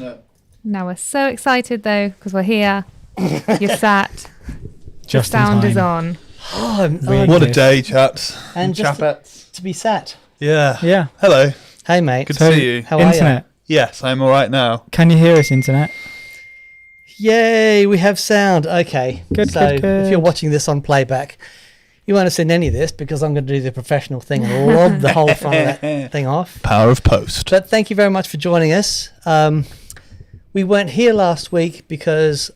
No. Now we're so excited though because we're here. You're sat. Just the sound in is time. on. Really What a good. day, chaps. And just chapettes. to be sat. Yeah. Yeah. Hello. Hey, mate. Good So, to see you. How are Internet. Yes, I'm all right now. Can you hear us, Internet? you? Yay, we have sound. Okay. Good, so good, good. if you're watching this on playback, you won't have seen any of this because I'm going to do the professional thing and lob the whole front of that thing off. Power of post. But thank you very much for joining us. We weren't here last week because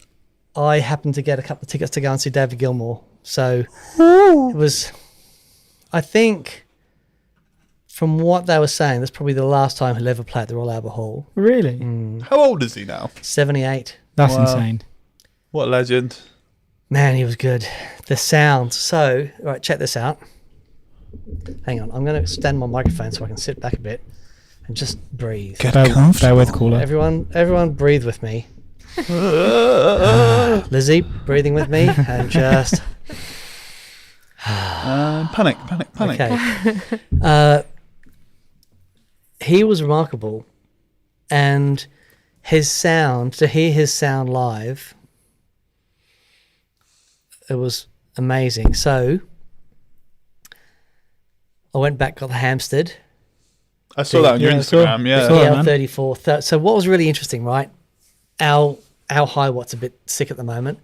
I happened to get a couple of tickets to go and see David Gilmour. So it was, I think, from what they were saying, that's probably the last time he'll ever play at the Royal Albert Hall. Really? How old is he now? 78. That's Wow. insane. What a legend. Man, he was good. The sound. So, right, check this out. Hang on. I'm going to extend my microphone so I can sit back a bit and just breathe. Get Bear comfortable. with caller. Everyone breathe with me. Lizzie, breathing with me. And just... Panic. Okay. He was remarkable. And his sound, to hear his sound live, it was amazing. So I went back, got the Hampstead. I saw that on your Yeah, I saw- Instagram, yeah. I saw- man. EL34. So what was really interesting, right? Our high watt's a bit sick at the moment.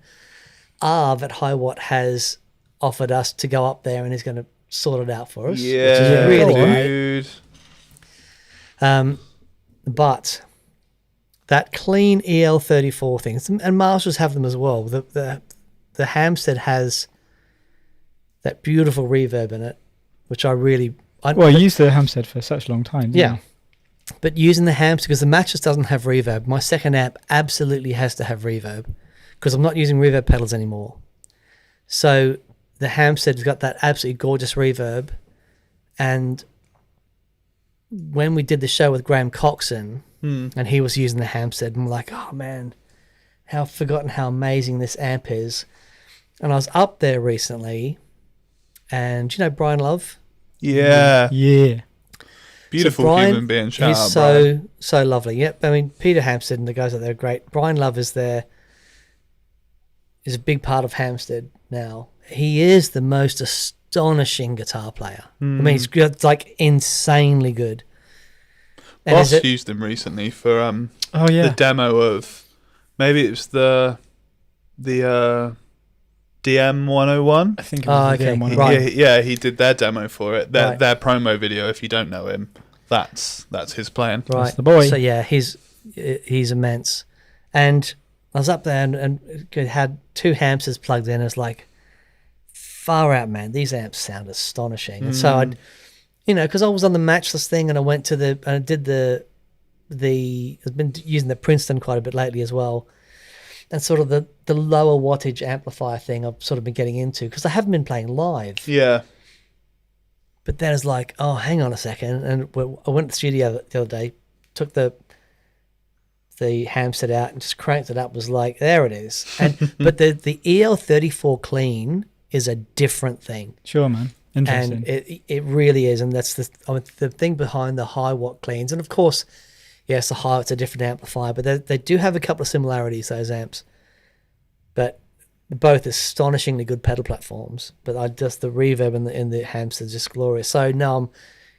Arv at High Watt has offered us to go up there and he's going to sort it out for us. Yeah, which is really dude. great. But that clean EL34 thing, and Marshalls have them as well. The Hampstead has that beautiful reverb in it, which I really... Well, you used the Hampstead for such a long time. Yeah. But using the Hampstead, because the mattress doesn't have reverb, my second amp absolutely has to have reverb because I'm not using reverb pedals anymore. So the Hampstead's got that absolutely gorgeous reverb. And when we did the show with Graham Coxon and he was using the Hampstead, I'm like, oh man, I've forgotten how amazing this amp is. And I was up there recently and do you know Brian Love? Yeah. Yeah. Beautiful So Brian, human being. Shout he's out, Brian. so lovely. Yep. I mean, Peter Hampstead and the guys out there are great. Brian Love is a big part of Hampstead now. He is the most astonishing guitar player. I mean, he's good, like insanely good. And Boss is it- used him recently for Oh, yeah. the demo of, maybe it was the DM 101. I think it was the okay. DM one. Right. Yeah, he did their demo for it. Right. Their promo video, if you don't know him, that's his playing. Right. That's the boy. So yeah, he's immense. And I was up there and had two Hampsteads plugged in. It's like, far out, man. These amps sound astonishing. And so I'd, because I was on the matchless thing and I went to I've been using the Princeton quite a bit lately as well. And sort of the lower wattage amplifier thing I've sort of been getting into because I haven't been playing live. Yeah. But then it's like, oh, hang on a second. And I went to the studio the other day, took the Hampstead out and just cranked it up. Was like, there it is. And but the EL34 clean is a different thing. Sure, man. Interesting. And it really is. And that's the thing behind the high watt cleans. And of course, yes, the high watt's a different amplifier, but they do have a couple of similarities, those amps. But both astonishingly good pedal platforms. But the reverb in the Hampstead is just glorious. So now I'm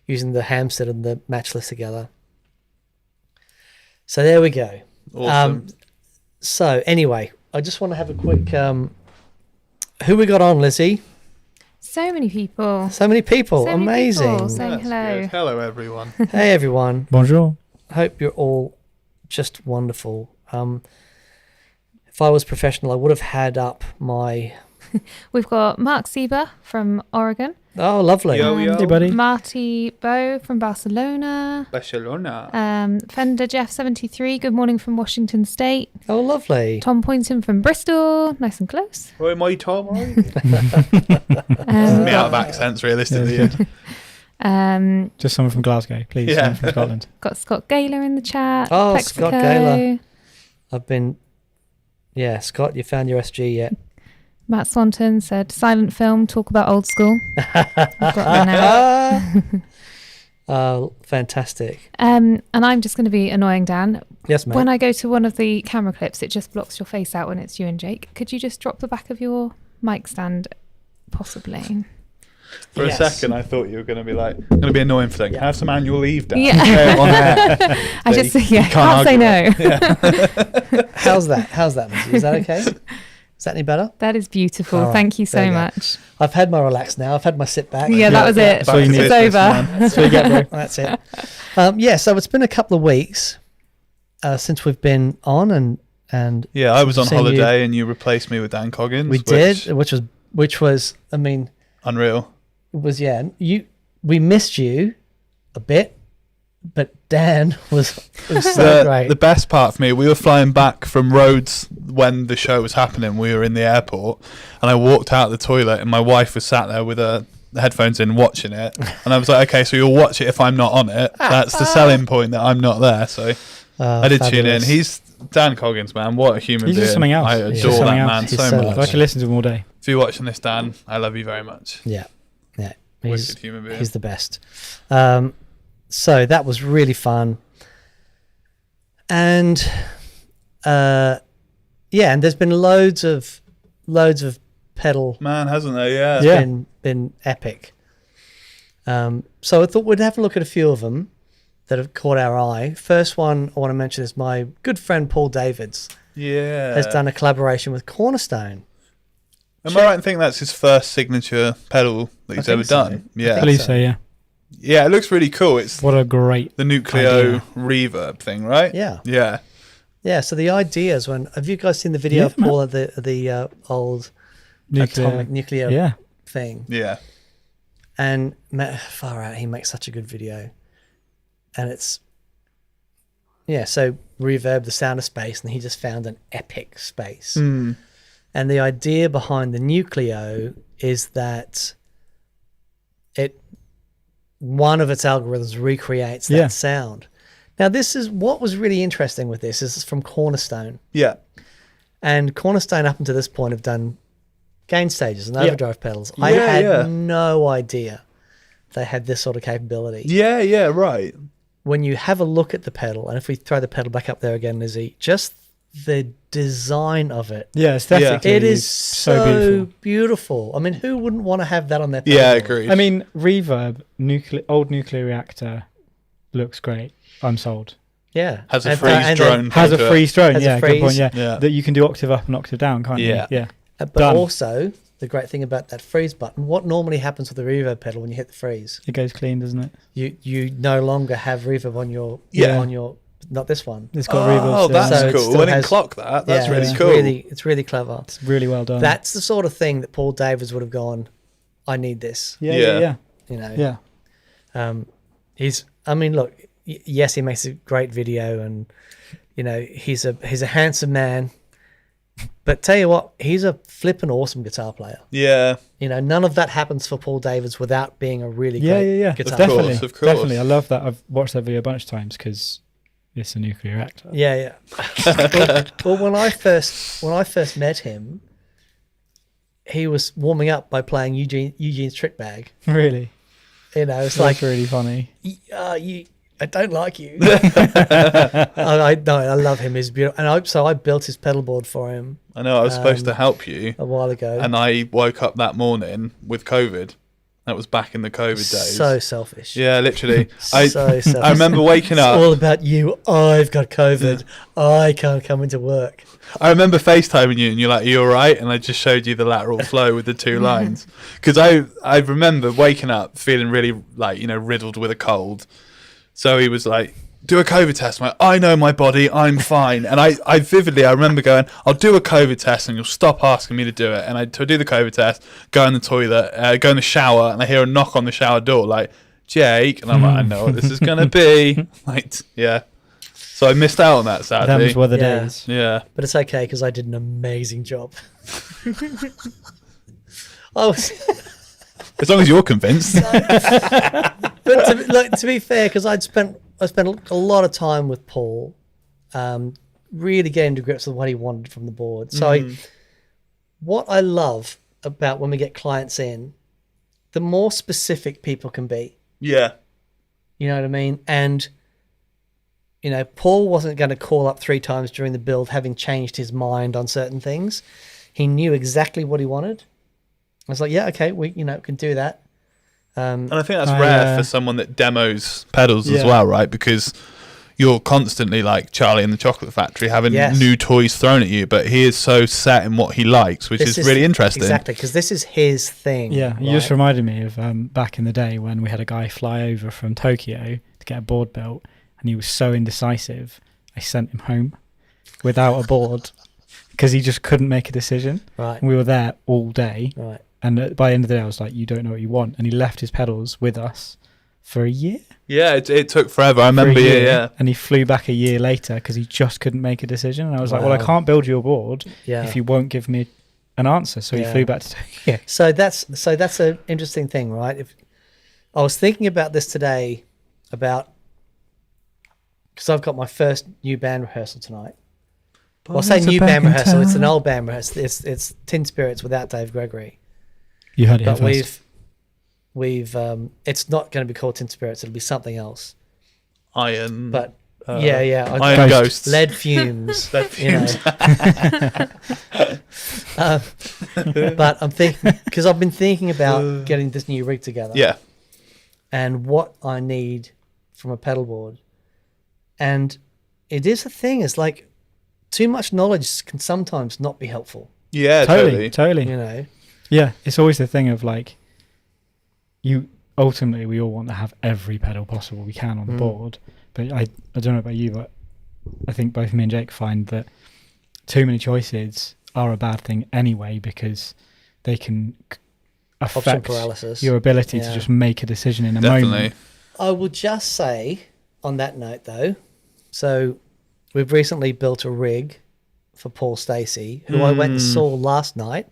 using the Hampstead and the matchless together. So there we go. Awesome. So anyway, I just want to have a quick... who we got on, Lizzie? So many people. So many people. So many Amazing. people saying That's hello. good. Hello, everyone. Hey, everyone. Bonjour. Hope you're all just wonderful. If I was professional, I would have had up my... We've got Mark Sieber from Oregon. Oh, lovely. Yo, yo. Hey, buddy. Marty Bow from Barcelona. Barcelona. Fender Jeff 73. Good morning from Washington State. Oh, lovely. Tom Poynton from Bristol. Nice and close. Roy, my Tom, right? Um, Me out of accents, realistically. Yeah. Just someone from Glasgow, please. Yeah. Someone from Scotland. Got Scott Gaylor in the chat. Oh, Plexico. Scott Gaylor. I've been... Yeah, Scott, you found your SG yet? Matt Swanton said, silent film, talk about old school. I've got that now. Fantastic. And I'm just going to be annoying, Dan. Yes, mate. When I go to one of the camera clips, it just blocks your face out when it's you and Jake. Could you just drop the back of your mic stand, possibly? For a second, I thought you were going to be like, I'm going to be annoying for saying, have some annual leave, Dan. Yeah. On air. I just can't say no. Yeah. How's that, Lizzie? Is that okay? Is that any better? That is beautiful. All right, Thank you there so you go. much. I've had my relax now. I've had my sit back. Yeah, that was it. Back to It's business, over. man. That's what you get, bro. That's it. So it's been a couple of weeks since we've been on, and Yeah, I was on seen holiday and you replaced me with Dan Coggins. we did, which was, I mean, Unreal. it was we missed you a bit, but Dan was so great. The best part for me, we were flying back from Rhodes when the show was happening. We were in the airport and I walked out the toilet and my wife was sat there with her headphones in watching it. And I was like, okay, so you'll watch it if I'm not on it. That's the selling point, that I'm not there. So I did tune in. He's Dan Coggins, man. What a human He's being. just something else. I He's adore just that something man else. He's so so much. I could listen to him all day. If you're watching this, Dan, I love you very much. Yeah. Wicked human being. He's the best. So that was really fun. And and there's been loads of pedal. Man, hasn't there? Yeah. It's Yeah. been epic. So I thought we'd have a look at a few of them that have caught our eye. First one I want to mention is my good friend Paul Davids Yeah. has done a collaboration with Cornerstone. Am I right in thinking that's his first signature pedal that he's ever think so. done? I Yeah. I think believe so. so, yeah. Yeah, it looks really cool. It's What a great... the Nucleo idea. reverb thing, right? Yeah. Yeah. Yeah, so the idea is have you guys seen the video Yeah, of Paul at the old atomic nuclear Yeah. thing? Yeah. And far out, he makes such a good video. And it's, so reverb, the sound of space, and he just found an epic space. Mm. And the idea behind the Nucleo is that one of its algorithms recreates that sound. Now, this is what was really interesting with this is from Cornerstone. Yeah. And Cornerstone up until this point have done gain stages and overdrive pedals. I Yeah, had yeah. no idea they had this sort of capability. Yeah, yeah, right. When you have a look at the pedal, and if we throw the pedal back up there again, Lizzie, just the design of it. Yeah, aesthetically, It is it's so beautiful. I mean, who wouldn't want to have that on their pedal? Yeah, agreed. I mean, Reverb, old nuclear reactor, looks great. I'm sold. Yeah. Has a And- freeze and drone. Has a to it. freeze drone, Has a yeah, good point, freeze. yeah. Yeah. That you can do octave up and octave down, can't Yeah. you? Yeah. But Done. also, the great thing about that freeze button, what normally happens with the reverb pedal when you hit the freeze? It goes clean, doesn't it? You no longer have reverb on your not this one. It's got Oh, reverb. still. that's So it cool. still I didn't has- clock that. That's Yeah, really it's cool. It's really clever. It's really well done. That's the sort of thing that Paul Davids would have gone, I need this. yeah, Yeah. yeah, You know. yeah. Look, yes, he makes a great video, and he's a handsome man. But tell you what, he's a flippin' awesome guitar player. Yeah. None of that happens for Paul Davids without being a really Yeah, great yeah, yeah. guitar Definitely, player. Of course. definitely. I love that. I've watched that video a bunch of times because it's a nuclear reactor. Yeah, yeah. well, when I first met him, he was warming up by playing Eugene's Trick Bag. Really, It's that's like, really funny. I don't like you. I love him. He's beautiful, and I built his pedalboard for him I know I was supposed to help you, a while ago. and I woke up that morning with COVID. That was back in the COVID days. So selfish. Yeah, literally. So selfish. I remember waking It's up. all about you. I've got COVID. I can't come into work. I remember FaceTiming you, and you're like, "Are you all right?" And I just showed you the lateral flow with the two lines. Because I remember waking up feeling really riddled with a cold. So he was like, "Do a COVID test." I'm like, "I know my body. I'm fine." And I vividly remember going, "I'll do a COVID test, and you'll stop asking me to do it." And I do the COVID test, go in the toilet, go in the shower, and I hear a knock on the shower door, like, "Jake," and I'm like, "I know what this is gonna be." Yeah. So I missed out on that, sadly. That was one of the Yeah. days. Yeah. But it's okay because I did an amazing job. I was. As long as you're convinced. But to be fair, because I spent a lot of time with Paul, really getting to grips with what he wanted from the board. So what I love about when we get clients in, the more specific people can be. Yeah. You know what I mean? And, Paul wasn't going to call up 3 times during the build having changed his mind on certain things. He knew exactly what he wanted. I was like, yeah, okay, we can do that. And I think that's rare for someone that demos pedals as well, right? Because you're constantly like Charlie in the Chocolate Factory having new toys thrown at you, but he is so set in what he likes, which is really interesting. Exactly, because this is his thing. Yeah, right? you just reminded me of back in the day when we had a guy fly over from Tokyo to get a board built, and he was so indecisive, I sent him home without a board because he just couldn't make a decision. Right. And we were there all day. Right. And by the end of the day, I was like, you don't know what you want. And he left his pedals with us for a year. Yeah, it took forever. I remember, yeah. And he flew back a year later because he just couldn't make a decision. And I was like, well, I can't build you a board if you won't give me an answer. So he flew back to Tokyo. So that's an interesting thing, right? If I was thinking about this today, because I've got my first new band rehearsal tonight. Well, I say new band rehearsal. It's an old band rehearsal. It's Tin Spirits without Dave Gregory. You heard it but here first. We've it's not going to be called Tin Spirits. It'll be something else. Iron. But Iron Ghosts. Lead fumes. Lead fumes. But I'm thinking, because I've been thinking about getting this new rig together. Yeah. And what I need from a pedalboard. And it is a thing. It's like too much knowledge can sometimes not be helpful. Yeah, totally. You know. Yeah, it's always the thing of like, ultimately we all want to have every pedal possible we can on the board. But I don't know about you, but I think both me and Jake find that too many choices are a bad thing anyway, because they can affect your ability to just make a decision in a moment. I will just say on that note though, so we've recently built a rig for Paul Stacey, who I went and saw last night.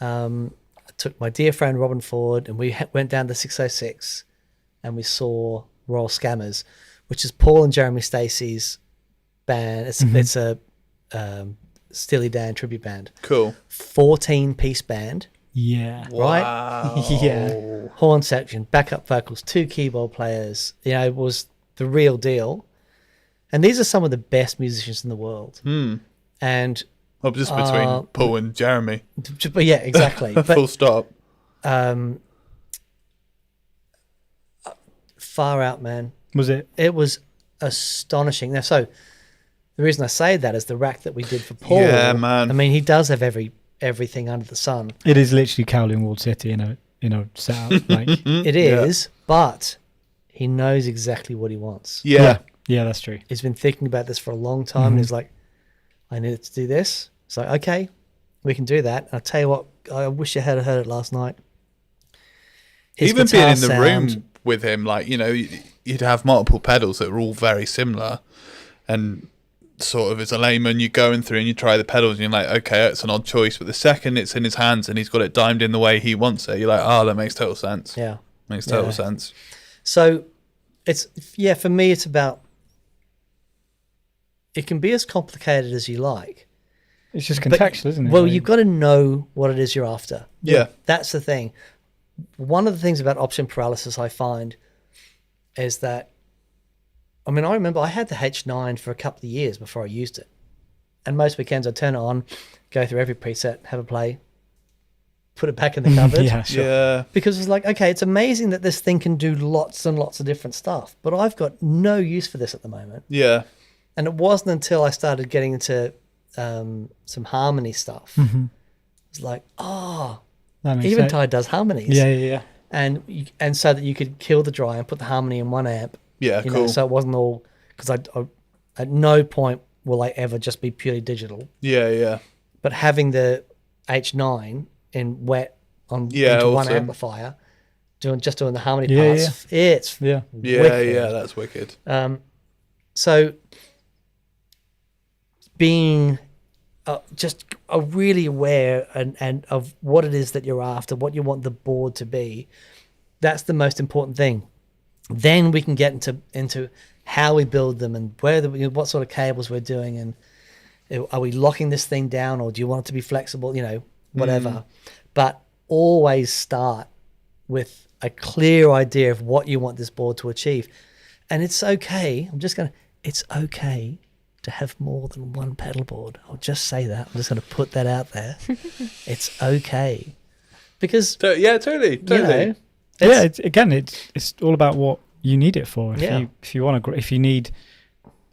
I took my dear friend Robin Ford, and we went down to 606 and we saw Royal Scammers, which is Paul and Jeremy Stacey's band. It's a Steely Dan tribute band. Cool. 14-piece band. Yeah. Right? Wow. Yeah. Horn section, backup vocals, 2 keyboard players. It was the real deal. And these are some of the best musicians in the world. And just between Paul and Jeremy. But yeah, exactly. Full stop. Far out, man. Was it? It was astonishing. Now, so the reason I say that is the rack that we did for Paul. Yeah, man. I mean, he does have everything under the sun. It is literally Kowloon Walled City in a setup. Like it is, but he knows exactly what he wants. Yeah, that's true. He's been thinking about this for a long time, and he's like, I needed to do this. So okay, we can do that. I'll tell you what, I wish you had heard it last night. Even being in the room with him, like, you'd have multiple pedals that were all very similar, and sort of as a layman, you're going through and you try the pedals and you're like, okay, it's an odd choice, but the second it's in his hands and he's got it dimed in the way he wants it, you're like, oh, that makes total sense. Yeah. Makes total sense. So for me, it's about, it can be as complicated as you like. It's just contextual, isn't it? Well, you've got to know what it is you're after. Yeah. That's the thing. One of the things about option paralysis I find is that, I mean, I remember I had the H9 for a couple of years before I used it. And most weekends I'd turn it on, go through every preset, have a play, put it back in the cupboard. Yeah, sure. Yeah. Because it's like, okay, it's amazing that this thing can do lots and lots of different stuff, but I've got no use for this at the moment. Yeah. And it wasn't until I started getting into some harmony stuff. It's like, Eventide does harmonies. Yeah. And so that you could kill the dry and put the harmony in one amp. Yeah, you cool. know, so it wasn't all, because I at no point will I ever just be purely digital. Yeah. But having the H9 in wet into one amplifier, doing the harmony parts, it's wicked. Yeah, that's wicked. So being just really aware and of what it is that you're after, what you want the board to be, that's the most important thing. Then we can get into how we build them and what sort of cables we're doing, and are we locking this thing down, or do you want it to be flexible, whatever. But always start with a clear idea of what you want this board to achieve. And it's okay. It's okay to have more than one pedal board. I'll just say that. I'm just going to put that out there. It's okay. Because, Yeah, totally. It's all about what you need it for. If you need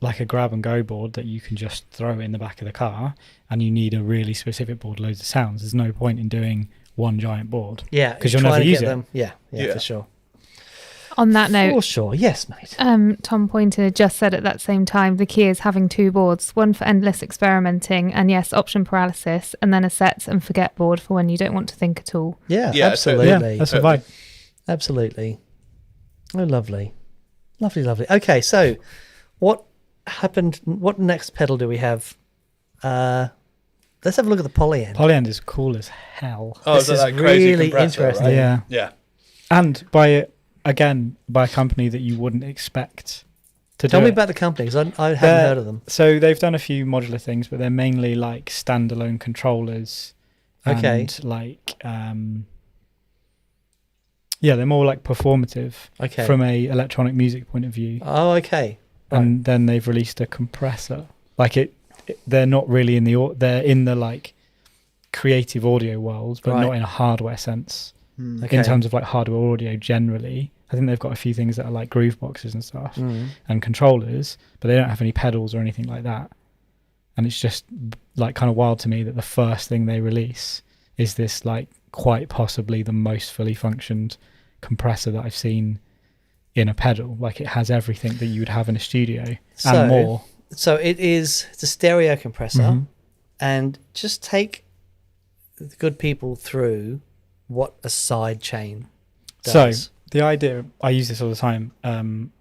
like a grab and go board that you can just throw in the back of the car, and you need a really specific board, loads of sounds, there's no point in doing one giant board. Yeah, because you'll never use it. Them. Yeah, for sure. On that note, for sure, yes, mate. Tom Pointer just said at that same time the key is having two boards, one for endless experimenting and yes, option paralysis, and then a set and forget board for when you don't want to think at all. Yeah, Yeah, absolutely. Yeah, that's a vibe. Absolutely. Oh, lovely. Lovely, lovely. Okay, so what happened? What next pedal do we have? Let's have a look at the Polyend. Polyend is cool as hell. Oh, This so is that crazy really compressor, interesting. right? Yeah. Yeah. And by a company that you wouldn't expect to Tell do me it. about the company, because I haven't heard of them. So they've done a few modular things, but they're mainly like standalone controllers. Okay. And like, they're more like performative from a electronic music point of view. Oh, okay. Right. And then they've released a compressor. Like they're not really they're in the like creative audio world, but not in a hardware sense. Okay. In terms of like hardware audio generally. I think they've got a few things that are like groove boxes and stuff and controllers, but they don't have any pedals or anything like that. And it's just like kind of wild to me that the first thing they release is this like quite possibly the most fully functioned compressor that I've seen in a pedal. Like it has everything that you would have in a studio and more. So it's a stereo compressor, and just take the good people through what a side chain does. So the idea, I use this all the time,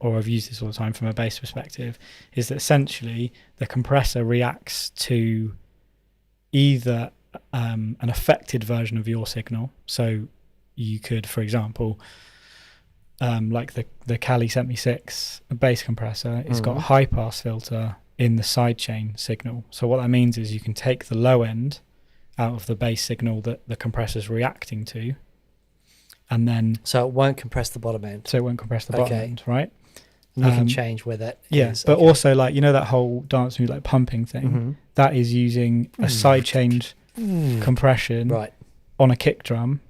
or I've used this all the time from a bass perspective, is that essentially the compressor reacts to either an affected version of your signal. So you could, for example, like the Cali 76 bass compressor, it's got a high pass filter in the sidechain signal. So what that means is you can take the low end out of the bass signal that the compressor's reacting to, and then So it won't compress the bottom end. so it won't compress the bottom Okay. end, right? And you can change where that is. But Okay. also like that whole dance music like pumping thing, that is using a sidechained compression Right. on a kick drum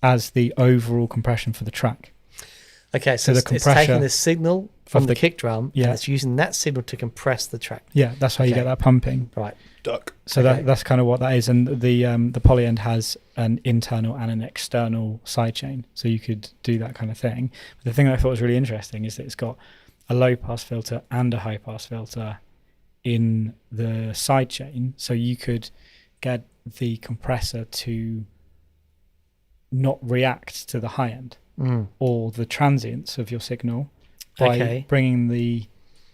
as the overall compression for the track. Okay, so the it's compressor taking the signal from of the the- kick drum, Yeah. and it's using that signal to compress the track. Yeah, that's how you Okay. get that pumping. Right. Duck. So Okay. that's kind of what that is. And the Polyend has an internal and an external sidechain, so you could do that kind of thing. But the thing that I thought was really interesting is that it's got a low pass filter and a high pass filter in the sidechain, so you could get the compressor to not react to the high end or the transients of your signal by bringing the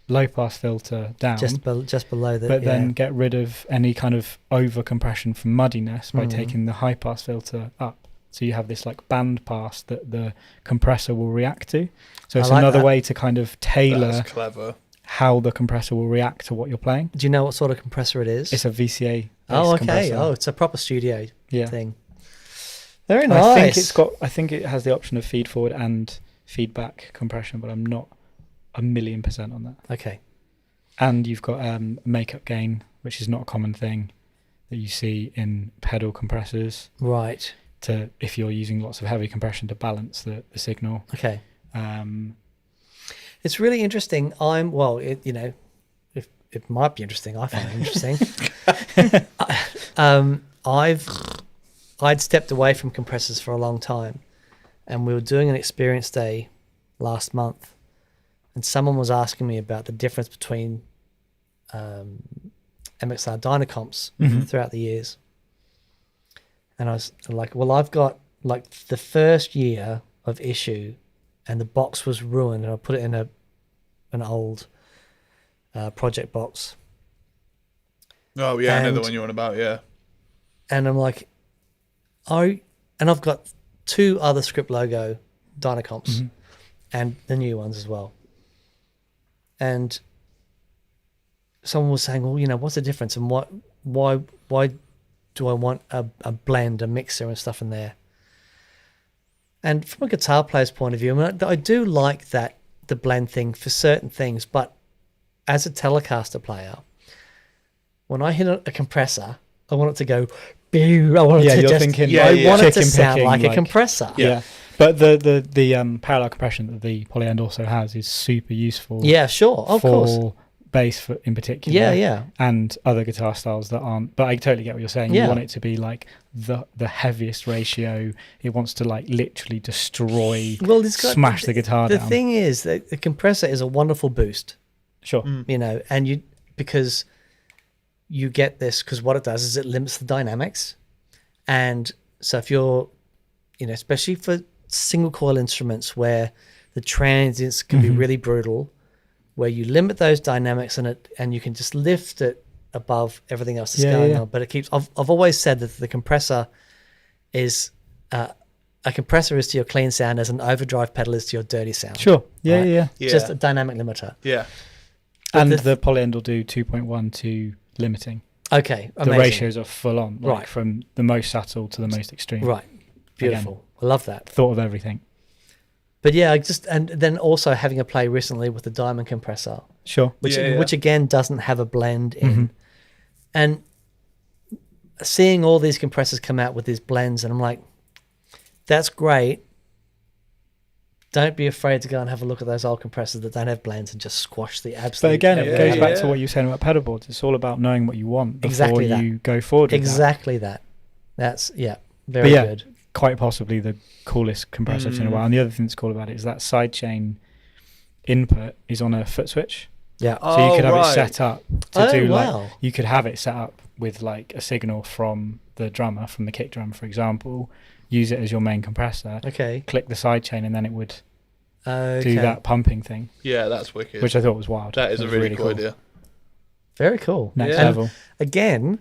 low pass filter down, Just below the. but then get rid of any kind of over compression from muddiness by taking the high pass filter up. So you have this like band pass that the compressor will react to. So it's I like another that. way to kind of tailor That's clever. how the compressor will react to what you're playing. Do you know what sort of compressor it is? It's a VCA. Oh, okay. Compressor. Oh, it's a proper studio Yeah. thing. Very And nice. I think it has the option of feed forward and feedback compression, but I'm not 1,000,000% on that. Okay. And you've got makeup gain, which is not a common thing that you see in pedal compressors. Right. To if you're using lots of heavy compression to balance the signal. Okay. Um, It's really interesting. It might be interesting. I find it interesting. I'd stepped away from compressors for a long time, and we were doing an experience day last month, and someone was asking me about the difference between MXR Dynacomps throughout the years. And I was like, well, I've got like the first year of issue, and the box was ruined, and I put it in an old project box. Oh yeah, I know the And- one you're on about. Yeah. And I'm like, and I've got 2 other script logo Dynacomps and the new ones as well. And someone was saying, well, what's the difference, and why do I want a blend, a mixer and stuff in there? And from a guitar player's point of view, I do like that, the blend thing for certain things, but as a Telecaster player, when I hit a compressor, I want it to go, boo, I want it to just, I want it to sound like a compressor. Yeah. But the parallel compression that the Polyend also has is super useful. Yeah, sure, of course. For bass in particular. Yeah. And other guitar styles that aren't. But I totally get what you're saying. You want it to be like the heaviest ratio. It wants to like literally destroy, smash the guitar down. The thing is that the compressor is a wonderful boost. Sure. You know, and because you get this, because what it does is it limits the dynamics. And so if you're, you know, especially for single coil instruments where the transients can be really brutal, where you limit those dynamics and you can just lift it above everything else that's going on. But it keeps, I've always said that the compressor is, a compressor is to your clean sound as an overdrive pedal is to your dirty sound. Sure. Yeah. Just a dynamic limiter. Yeah. But and the Polyend will do 2.1 to limiting. Okay, amazing. The ratios are full on, like right, from the most subtle to the most extreme. Right, beautiful. Again, I love that. Thought of everything. But yeah, and then also having a play recently with the Diamond compressor. Sure. Which again doesn't have a blend in. And seeing all these compressors come out with these blends, and I'm like, that's great. Don't be afraid to go and have a look at those old compressors that don't have blends and just squash the absolute. But again, it goes back to what you were saying about pedalboards. It's all about knowing what you want before you go forward with that. That's, very good. Quite possibly the coolest compressor I've seen in a while. And the other thing that's cool about it is that sidechain input is on a foot switch. Yeah. So you could have it set up to do wow. you could have it set up with like a signal from the drummer, from the kick drum, for example, use it as your main compressor. Okay. Click the sidechain and then it would do that pumping thing. Yeah, that's wicked. Which I thought was wild. That is a really cool idea. Very cool. Next level. Again,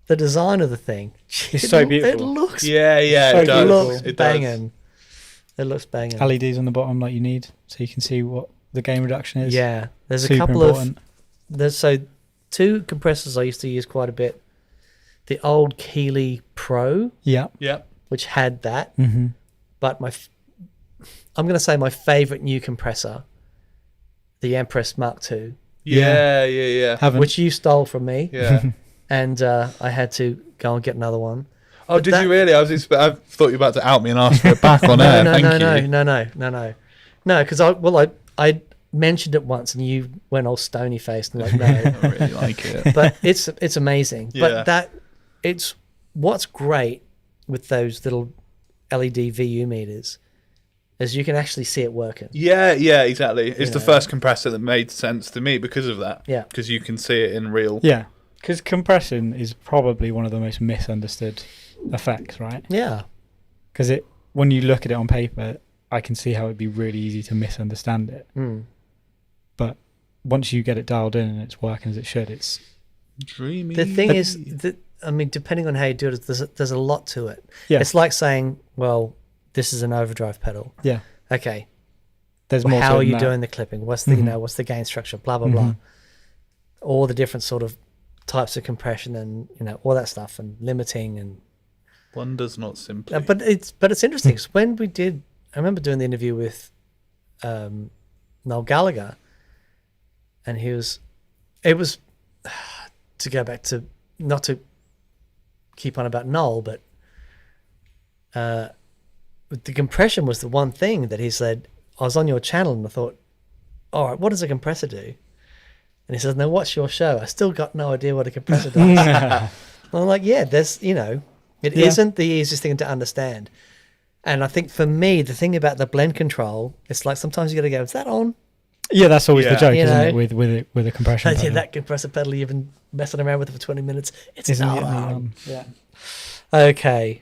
the design of the thing. It's so beautiful. It looks it does. It looks it banging. It looks banging. LEDs on the bottom like you need so you can see what the gain reduction is. Yeah. There's super a couple important. There's two compressors I used to use quite a bit. The old Keeley Pro. Yeah. Which had that. Mm-hmm. But I'm going to say my favorite new compressor, the Empress Mark II. Yeah. Which you stole from me. Yeah. And I had to go and get another one. Oh, but did you really? I thought you were about to out me and ask for it back on air. No, because I mentioned it once and you went all stony faced and like, no. I really like it. But it's amazing. Yeah. But it's what's great with those little LED VU meters is you can actually see it working. Yeah, exactly. It's the first compressor that made sense to me because of that. Yeah. Because you can see it in real. Yeah. Because compression is probably one of the most misunderstood effects, right? Yeah. Because when you look at it on paper, I can see how it'd be really easy to misunderstand it. But once you get it dialed in and it's working as it should, it's dreamy. The thing is that, I mean, depending on how you do it, there's a lot to it. Yeah. It's like saying, well, this is an overdrive pedal. Yeah. Okay. There's more. How are you doing the clipping? What's the what's the gain structure? Blah blah blah. All the different sort of types of compression and all that stuff and limiting and. One does not simply. But it's interesting. 'Cause when we did, I remember doing the interview with Noel Gallagher, and it was to go back to, not to keep on about Noel, but the compression was the one thing that he said, I was on your channel and I thought, all right, what does a compressor do? And he says, now watch your show. I still got no idea what a compressor does. I'm like, yeah, there's, it isn't the easiest thing to understand. And I think for me, the thing about the blend control, it's like sometimes you got to go, is that on? Yeah, that's always the joke, isn't it? With a compression pedal. Yeah, that compressor pedal you've been messing around with it for 20 minutes. It's not on. Yeah. Okay.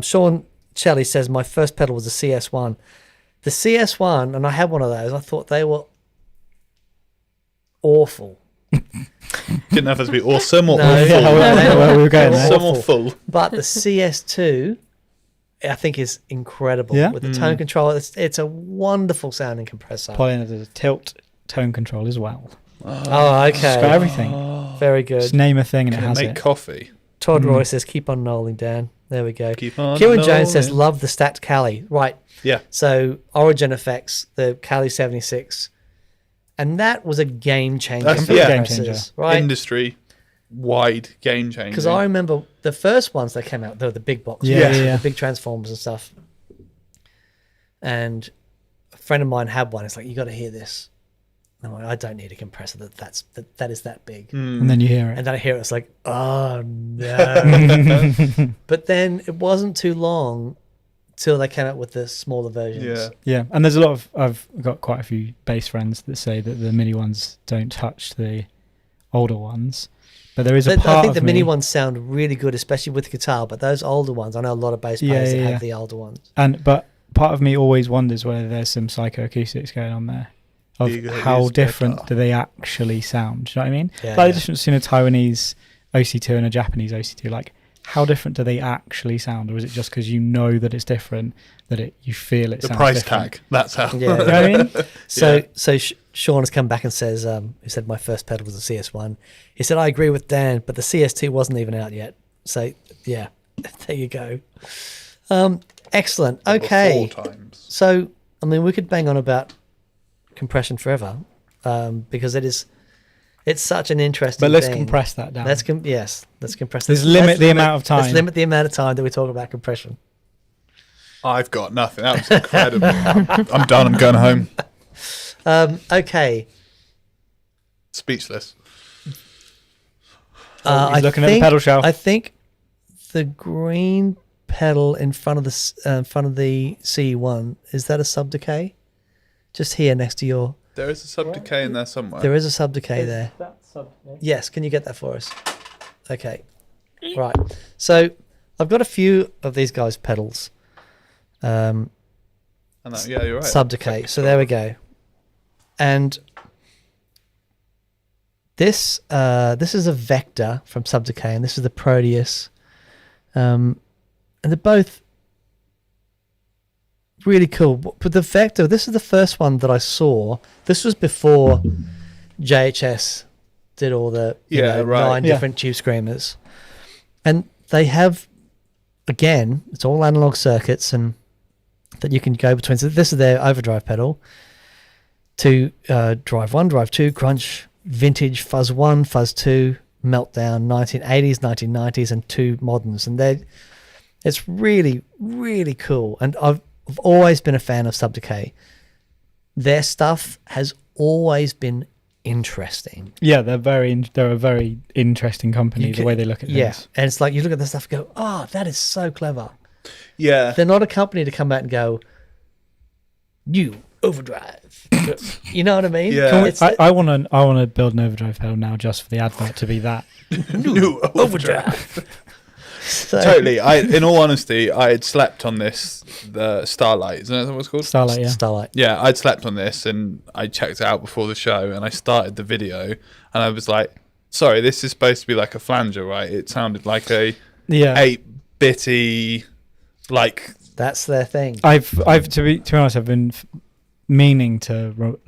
Sean Shelley says, my first pedal was a CS1. The CS1, and I had one of those, I thought they were awful. Didn't know if it was be awesome or No, awful. Well, we were going there. Awesome or full. But the CS2, I think, is incredible. Yeah? With the tone control. It's a wonderful sounding compressor. Polyend has a tilt tone control as well. Oh, okay. It's got everything. Very good. Just name a thing and Can it it has make it. coffee? Todd Roy says, keep on rolling, Dan. There we go. Keep on Kieran Jones says, rolling. love the stacked Cali. Right. Yeah. So Origin Effects, the Cali 76. And that was a game changer. That's for a game compressors, changer. Right. Industry-wide game changer. Because I remember the first ones that came out, they were the big boxes, Yeah. the big transformers and stuff. And a friend of mine had one. It's like, you got to hear this. And I'm like, I don't need a compressor that is that big. And then you hear it. And then I hear it, it's like, oh no. But then it wasn't too long till they came out with the smaller versions. Yeah. Yeah, and there's a lot of, I've got quite a few bass friends that say that the mini ones don't touch the older ones. But there is a part I think of the me, mini ones sound really good, especially with guitar, but those older ones, I know a lot of bass players that have the older ones. but part of me always wonders whether there's some psychoacoustics going on there. Of how different do they actually sound? Do you know what I mean? Yeah, Like the yeah. difference between a Taiwanese OC2 and a Japanese OC2, like how different do they actually sound? Or is it just because you know that it's different that you feel it the sounds price different? tag. That's how. Yeah. You know what I mean? So Sean has come back and says, he said my first pedal was a CS1. He said, I agree with Dan, but the CS2 wasn't even out yet. So yeah, there you go. Excellent. Okay. 4 times. So, I mean, we could bang on about compression forever, because it's such an interesting But let's thing. compress that down. Let's compress. Let's limit the amount of time. Let's limit the amount of time that we talk about compression. I've got nothing. That was incredible. I'm done. I'm going home. Okay. Speechless. He's looking at the pedal shelf. I think the green pedal in front of the C1, is that a Subdecay? Just here next to your. There is a Subdecay in there somewhere. There is a Subdecay there. Yes, can you get that for us? Okay. Right. So I've got a few of these guys' pedals. Yeah, you're right. Subdecay. So there we go. And this is a Vector from Subdecay, and this is the Proteus. And they're both really cool. But the Vector, this is the first one that I saw. This was before JHS did all the 9 different tube screamers. And they have, again, it's all analog circuits and that you can go between. So this is their overdrive pedal to drive 1, drive 2, crunch, vintage, fuzz 1, fuzz 2, meltdown, 1980s, 1990s, and 2 moderns. And it's really, really cool. And I've always been a fan of Subdecay. Their stuff has always been interesting. Yeah, they're a very interesting company, the way they look at things. Yeah, and it's like you look at this stuff and go, oh, that is so clever. Yeah. They're not a company to come out and go, new overdrive. You know what I mean? Yeah. It's I want to build an overdrive pedal now just for the advert to be that. New overdrive. So, Totally. In all honesty, I had slept on this, the Starlight. Isn't that what it's called? Starlight, yeah. Starlight. Yeah, I'd slept on this and I checked it out before the show and I started the video and I was like, sorry, this is supposed to be like a flanger, right? It sounded like a 8-bitty, like... That's their thing. I've to be honest, I've been meaning to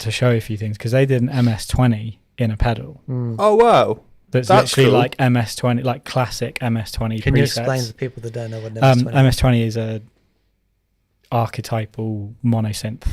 show a few things because they did an MS-20 in a pedal. Oh, wow. That's literally cool. like MS-20, like classic MS-20 Can presets. you explain to the people that don't know what an MS-20 is? MS-20 is a archetypal monosynth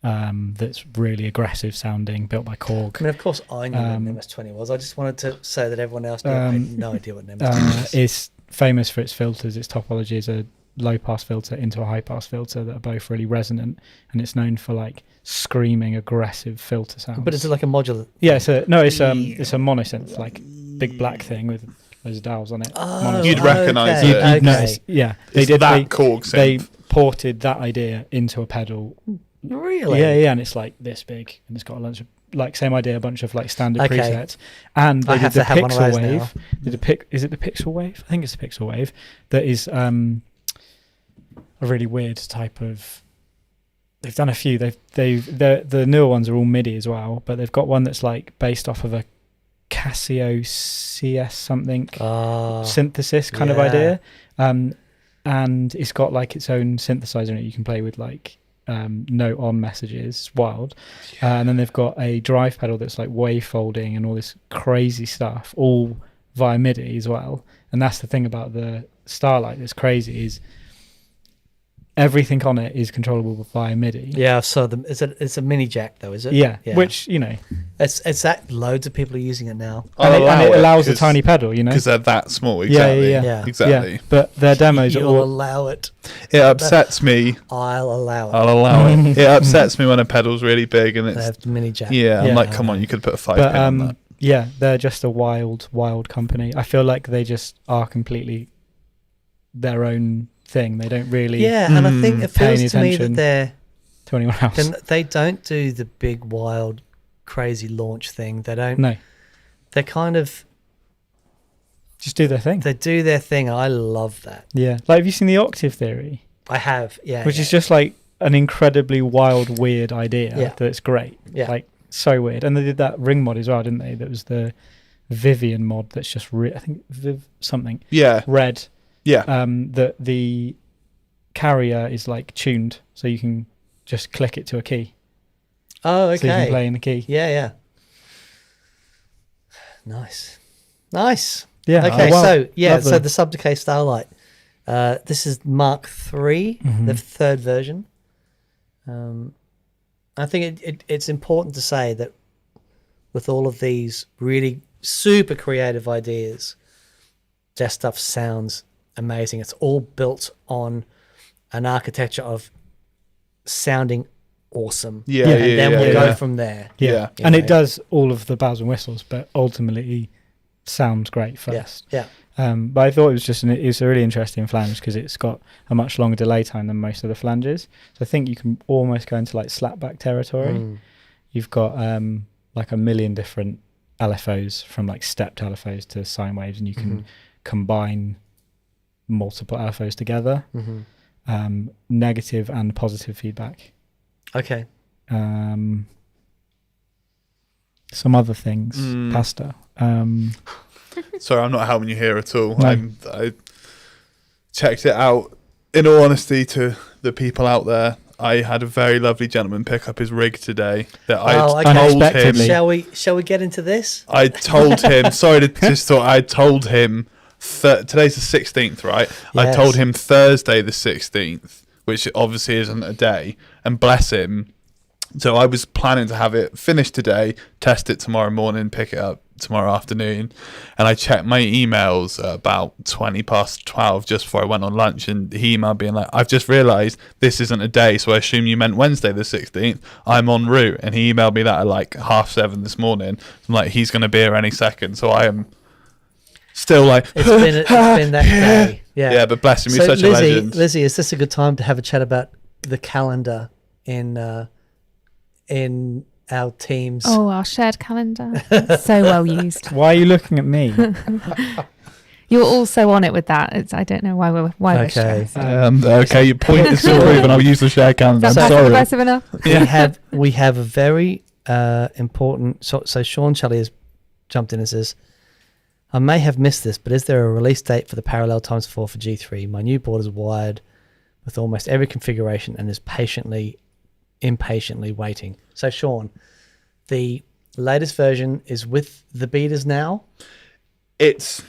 that's really aggressive sounding, built by Korg. I mean, of course I knew what an MS-20 was. I just wanted to say that everyone else knew. I had no idea what an MS-20 is. It's famous for its filters. Its topology is a low-pass filter into a high-pass filter that are both really resonant, and it's known for like screaming aggressive filter sounds. But it's like a modular. Yeah, it's a monosynth, like big black thing with those dials on it. Oh, You'd recognise okay. it. You'd notice, yeah. It's that Korg synth. They ported that idea into a pedal. Really? Yeah, and it's like this big, and it's got a bunch of like same idea, a bunch of like standard Okay. presets, and I they have did the to have one of Pixel those now. Wave. Is it the Pixel Wave? I think it's the Pixel Wave. That is a really weird type of. They've done a few. The newer ones are all MIDI as well, but they've got one that's like based off of a Casio CS something synthesis kind of idea, and it's got like its own synthesizer in it. You can play with like note on messages. It's wild. And then they've got a drive pedal that's like wave folding and all this crazy stuff, all via MIDI as well. And that's the thing about the Starlight that's crazy, is everything on it is controllable via MIDI. Yeah, so it's a mini jack though, is it? Yeah, which, you know, it's that loads of people are using it now. and it allows a tiny pedal, you know, because they're that small. Exactly. Yeah. Exactly. Yeah, but their demos are You'll all allow it. It upsets me. I'll allow it. I'll allow it. It upsets me when a pedal's really big and They it's. have the mini jack. Yeah, I'm Yeah. like, come on, you could put a 5 but pin on that. yeah, they're just a wild company. I feel like they just are completely their own thing. They don't really And I think it pay feels any to me attention that to anyone else. they don't do the big wild crazy launch thing. They don't. No, They kind of just do their thing. they do their thing. I love that. Yeah, like, have you seen the Octave Theory? I have. Yeah. Which is just like an incredibly wild, weird idea Yeah. that's great. Yeah. Like, so weird. And they did that ring mod as well, didn't they? That was the Vivian mod that's just I think Viv something Yeah. red. Yeah. That the carrier is like tuned, so you can just click it to a key. Oh, okay. So you can play in the key. Yeah. Nice. Yeah. Okay, well, so the Subdecay Starlight. This is Mark III, the third version. I think it's important to say that with all of these really super creative ideas, their stuff sounds amazing. It's all built on an architecture of sounding awesome. Yeah. And then we'll go yeah. from there. Yeah. You And know? it does all of the bells and whistles, but ultimately sounds great first. Yeah. But I thought it was it's a really interesting flange because it's got a much longer delay time than most of the flanges. So I think you can almost go into like slapback territory. You've got like a million different LFOs, from like stepped LFOs to sine waves, and you can combine multiple LFOs together. Negative and positive feedback. Okay. Some other things, pasta. Sorry, I'm not helping you here at all. No. I checked it out. In all honesty, to the people out there, I had a very lovely gentleman pick up his rig today that I told him. Unexpectedly. Shall we get into this? I told him. Sorry to just thought. I told him. Today's the 16th, right? I Yes. told him Thursday the 16th, which obviously isn't a day. And bless him. So I was planning to have it finished today, test it tomorrow morning, pick it up tomorrow afternoon. And I checked my emails at about 20 past 12 just before I went on lunch. And he emailed being like, I've just realised this isn't a day, so I assume you meant Wednesday the 16th. I'm en route. And he emailed me that at like 7:30 this morning. I'm like, he's going to be here any second. So I am still like, It's been that day. Yeah. Yeah, but bless him, he's So such a legend. Lizzie, is this a good time to have a chat about the calendar in our teams? Oh, our shared calendar. So well used. Why are you looking at me? You're also on it with that. I don't know why we're Okay. stressed. Okay, your point is still proven. I'll use the share calendar. Is I'm that sorry. aggressive enough? We have a very important. So Sean Shelley has jumped in and says, I may have missed this, but is there a release date for the Parallel Times 4 for G3? My new board is wired with almost every configuration and is impatiently waiting. So Sean, the latest version is with the beaters now. It's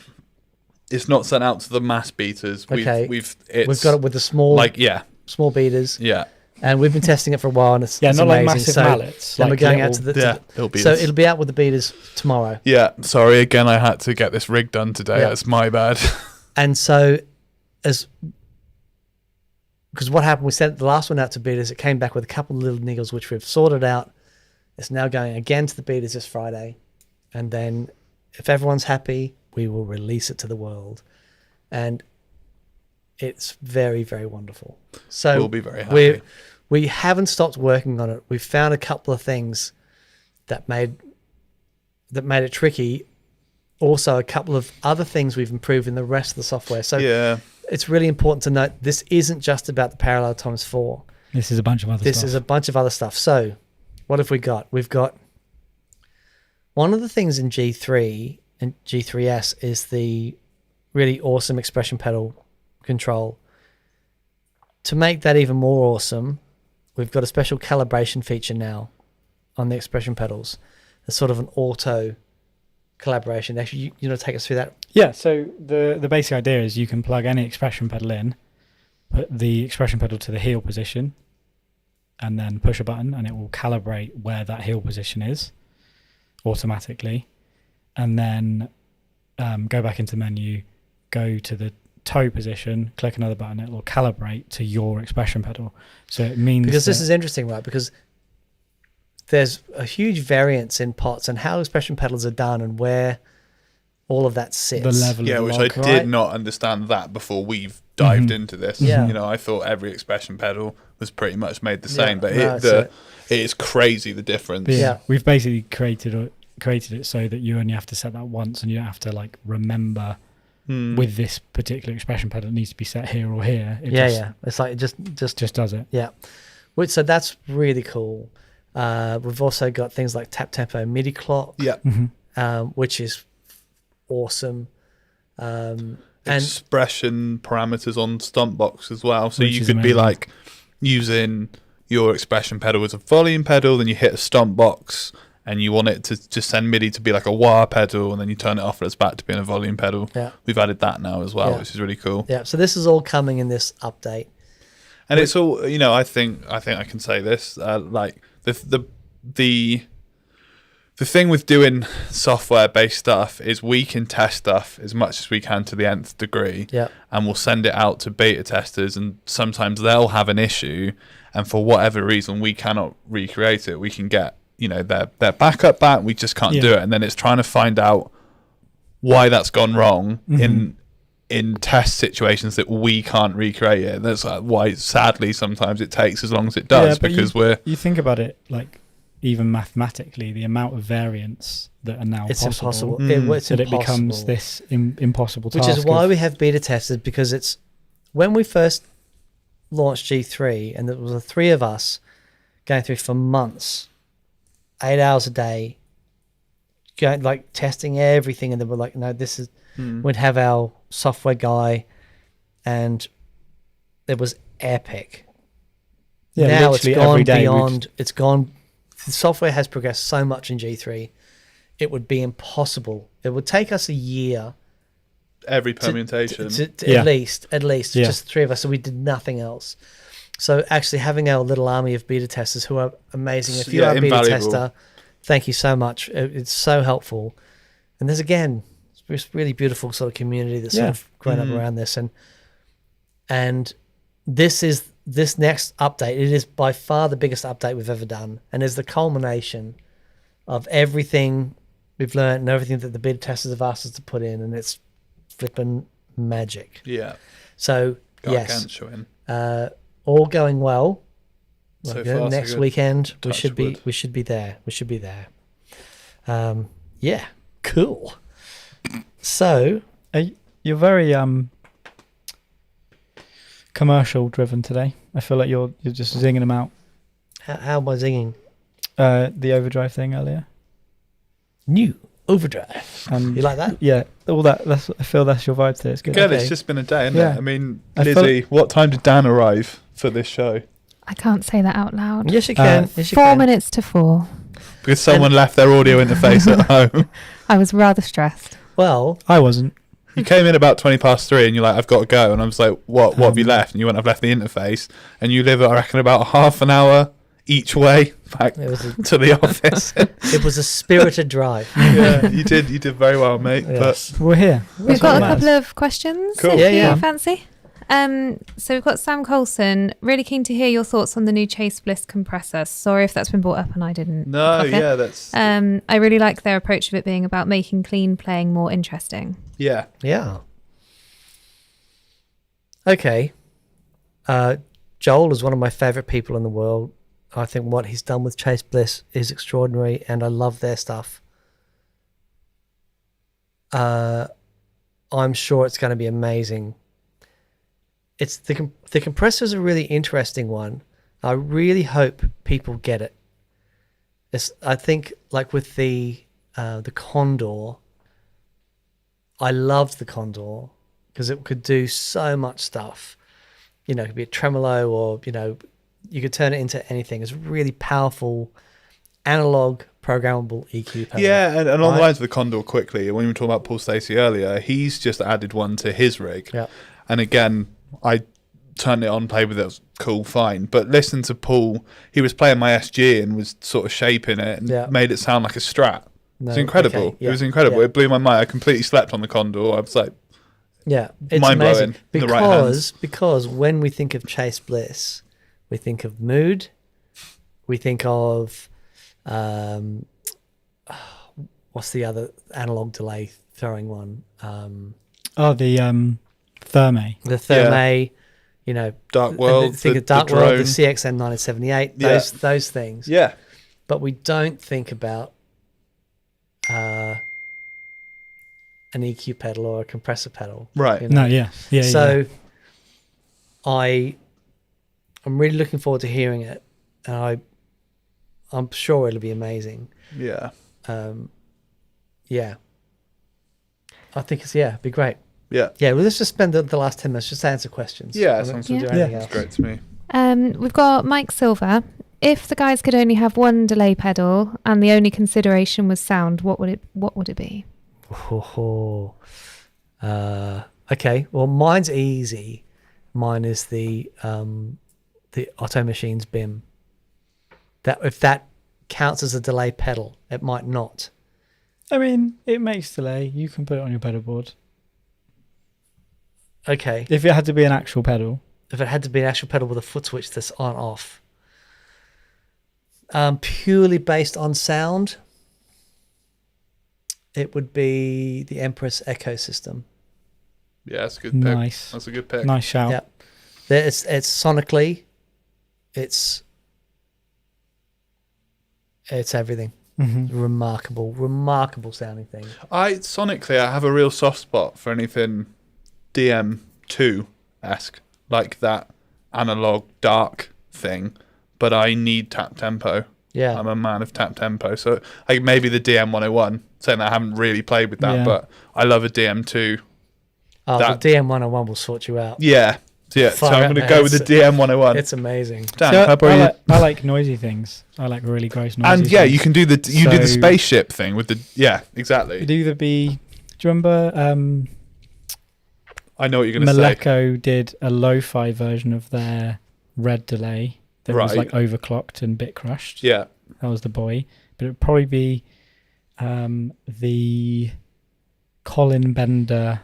not sent out to the mass beaters. Okay. We've got it with the small small beaters. Yeah. And we've been testing it for a while, and it's Yeah, it's not like amazing. massive So mallets. then Like we're going little, out to the Yeah, it'll be so it'll be out with the beaters tomorrow. Yeah, sorry again. I had to get this rig done today. Yeah. That's my bad. And so, because what happened, we sent the last one out to beaters. It came back with a couple of little niggles, which we've sorted out. It's now going again to the beaters this Friday, and then if everyone's happy, we will release it to the world, and it's very, very wonderful. So We'll be very happy. We haven't stopped working on it. We've found a couple of things that made it tricky. Also, a couple of other things we've improved in the rest of the software. So Yeah. it's really important to note this isn't just about the Parallel Times 4. This is a bunch of other This stuff. is a bunch of other stuff. So what have we got? We've got one of the things in G3 and G3S is the really awesome expression pedal control. To make that even more awesome, we've got a special calibration feature now on the expression pedals. It's sort of an auto collaboration. Actually, you want to take us through that? Yeah, so the basic idea is you can plug any expression pedal in, put the expression pedal to the heel position, and then push a button and it will calibrate where that heel position is automatically. And then go back into menu, go to the toe position, click another button, it will calibrate to your expression pedal. So it means Because this is interesting, right? Because there's a huge variance in pots and how expression pedals are done and where all of that sits. the level Yeah, of which log. I right? did not understand that before we've dived Mhm. into this. Yeah. You know, I thought every expression pedal was pretty much made the Yeah, same, but no, it is crazy the difference. But Yeah. we've basically created it so that you only have to set that once and you don't have to like remember with this particular expression pedal it needs to be set here or here. It It's like it just just does it. yeah. So that's really cool. We've also got things like tap tempo MIDI clock, Yeah. which is awesome. And Expression parameters on stomp box as well. So Which you is could be amazing. like using your expression pedal as a volume pedal, then you hit a stomp box and you want it to just send MIDI to be like a wah pedal, and then you turn it off and it's back to being a volume pedal. Yeah. We've added that now as well, Yeah. which is really cool. yeah, so this is all coming in this update. And it's all, you know, I think I can say this, like the thing with doing software based stuff is we can test stuff as much as we can to the nth degree. Yeah. And we'll send it out to beta testers, and sometimes they'll have an issue, and for whatever reason we cannot recreate it. We can get, you know, their backup back, we just can't do it. And then it's trying to find out why that's gone wrong in test situations that we can't recreate it. That's why sadly sometimes it takes as long as it does, but because you think about it like even mathematically the amount of variants that are now It's possible impossible. It's that impossible. it becomes this impossible Which task is why of- we have beta testers, because it's when we first launched G3 and there was the three of us going through for months, 8 hours a day, going like testing everything, and then we're like, no, this is we'd have our software guy and it was epic. Yeah, Now it's literally every gone day we've- beyond, it's gone, the software has progressed so much in G3, it would be impossible. It would take us a year every permutation. Yeah. at least Yeah. just the three of us, so we did nothing else. So actually having our little army of beta testers who are amazing. If you Yeah, are a beta invaluable. tester, thank you so much. It's so helpful. And there's again this really beautiful sort of community that's sort of grown up around this, and this next update, it is by far the biggest update we've ever done, and is the culmination of everything we've learned and everything that the beta testers have asked us to put in, and it's flipping magic. Yeah. So Got yes, Genshin. all going well. So Like, far, so next good. weekend we Touch should be wood. we should be there. We should be there. Yeah, cool. So You're very commercial driven today. I feel like you're just zinging them out. how am I singing? The overdrive thing earlier. New overdrive. And You like that? yeah, all that. I feel that's your vibe today. It's good. Good, Okay. it's just been a day, isn't Yeah. it? I mean, I felt- Lizzie, what time did Dan arrive for this show? I can't say that out loud. Yes, you can. Yes, you 4 can. minutes to 4. Because someone left their audio interface at home. I was rather stressed. Well, I wasn't. You came in about 3:20 and you're like, I've got to go. And I was like, what have you left? And you went, I've left the interface. And you live, I reckon, about half an hour each way back it was to the office. it was a spirited drive. Yeah, you did very well, mate. Yes. We're here. We've That's got what a couple matters. of questions. Cool. If Yeah, you yeah. fancy. So we've got Sam Colson. Really keen to hear your thoughts on the new Chase Bliss compressor. Sorry if that's been brought up and I didn't. No, clock it. yeah, that's... I really like their approach of it being about making clean playing more interesting. yeah. Yeah. Okay. Joel is one of my favorite people in the world. I think what he's done with Chase Bliss is extraordinary, and I love their stuff. I'm sure it's going to be amazing. It's the compressor is a really interesting one. I really hope people get it. I think like with the Condor, I loved the Condor because it could do so much stuff. You know, it could be a tremolo, or you know, you could turn it into anything. It's really powerful analog programmable EQ pedal. Yeah, and on the right? lines of the Condor quickly, when we were talking about Paul Stacey earlier, he's just added one to his rig. Yeah. And again, I turned it on, played with it, it was cool, fine. But listen to Paul, he was playing my SG and was sort of shaping it and made it sound like a Strat. No, It's incredible. okay, yeah, It was incredible. yeah. It blew my mind. I completely slept on the Condor. I was like, Yeah, it's mind-blowing amazing in the right hands. because when we think of Chase Bliss, we think of mood, we think of what's the other analog delay throwing one? The Thermae. The Thermae, you know, Dark World, think the of Dark the World, the drone. CXN 978, Yeah. those things. Yeah. But we don't think about an EQ pedal or a compressor pedal. Right. you know? No, yeah. So I'm really looking forward to hearing it, and I'm sure it'll be amazing. Yeah. Yeah, I think it'd be great. Yeah. Yeah, well, let's just spend the last 10 minutes just to answer questions. Yeah, And sounds we'll good. do anything That's else. great to me. We've got Mike Silver. If the guys could only have one delay pedal and the only consideration was sound, what would it be? Okay, well, mine's easy. Mine is the Otto Machines BIM. That if that counts as a delay pedal, it might not. I mean, it makes delay. You can put it on your pedal board. Okay, If it had to be an actual pedal. if it had to be an actual pedal with a foot switch that's on off. Purely based on sound, it would be the Empress Echo system. Yeah, that's a good pick. Nice. That's a good pick. Nice shout. Yeah, it's sonically, it's everything. Mm-hmm. Remarkable sounding thing. Sonically, I have a real soft spot for anything DM2-esque, like that analog dark thing, but I need tap tempo. Yeah, I'm a man of tap tempo, so like maybe the DM101, saying that I haven't really played with that, Yeah. but I love a DM2. the DM101 will sort you out. Yeah, so Far I'm out, going to man. go with the DM101. It's amazing. Dan, So how about you? I like noisy things. I like really gross noisy And things. yeah, you can do the do the So- spaceship thing with the exactly. It'd either be... Do you remember I know what you're going to say. Moleco did a lo-fi version of their red delay that was Right. like overclocked and bit crushed? Yeah, That was the boy. But it would probably be the Colin Bender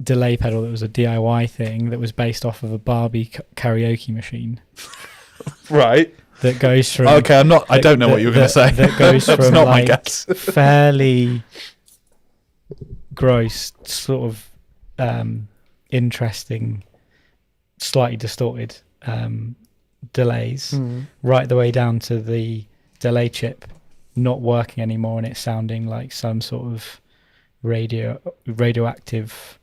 delay pedal that was a DIY thing that was based off of a Barbie karaoke machine right. that goes from... Okay, I don't know what you were going to say. That goes That's from not my like guess. fairly gross, sort of interesting, slightly distorted delays, right the way down to the delay chip not working anymore and it sounding like some sort of radioactive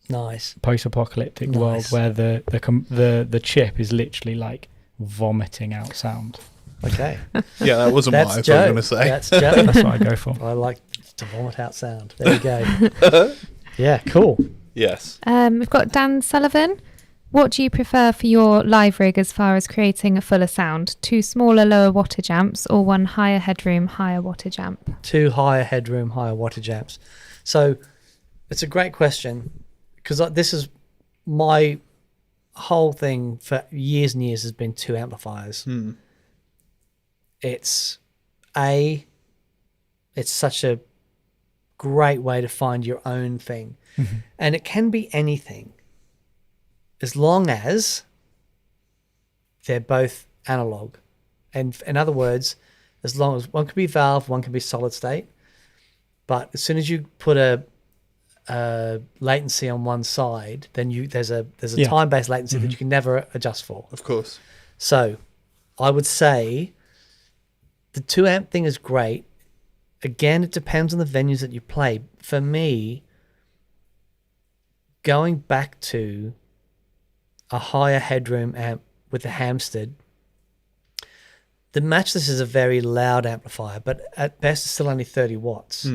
Nice. post-apocalyptic world Nice. where the chip is literally like vomiting out sound. Okay. Yeah, that wasn't what I That's was Joe. going to say. That's Joe. That's what I go for. I like to vomit out sound. There you go. Yeah, cool. Yes. We've got Dan Sullivan. What do you prefer for your live rig as far as creating a fuller sound? 2 smaller, lower wattage amps or 1 higher headroom, higher wattage amp? 2 higher headroom, higher wattage amps. So it's a great question because this is my whole thing for years and years has been 2 amplifiers. It's such a great way to find your own thing. And it can be anything as long as they're both analog. And in other words, as long as one can be valve, one can be solid state. But as soon as you put a latency on one side, then there's a Yeah. time-based latency that you can never adjust for. Of course. So I would say the 2 amp thing is great. Again, it depends on the venues that you play. For me, going back to a higher headroom amp with the Hampstead, the Matchless is a very loud amplifier, but at best it's still only 30 watts.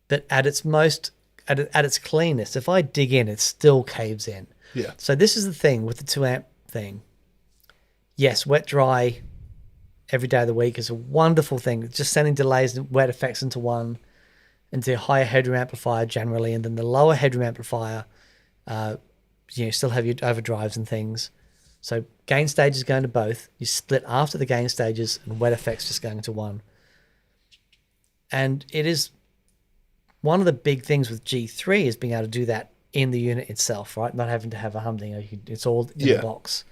But at its most, at its cleanest, if I dig in, it still caves in. Yeah. So this is the thing with the 2 amp thing. Yes, wet dry every day of the week is a wonderful thing. It's just sending delays and wet effects into one, into a higher headroom amplifier generally, and then the lower headroom amplifier, still have your overdrives and things. So gain stages going to both. You split after the gain stages, and wet effects just going to one. And it is one of the big things with G3 is being able to do that in the unit itself, right? Not having to have a humdinger. It's all in the box.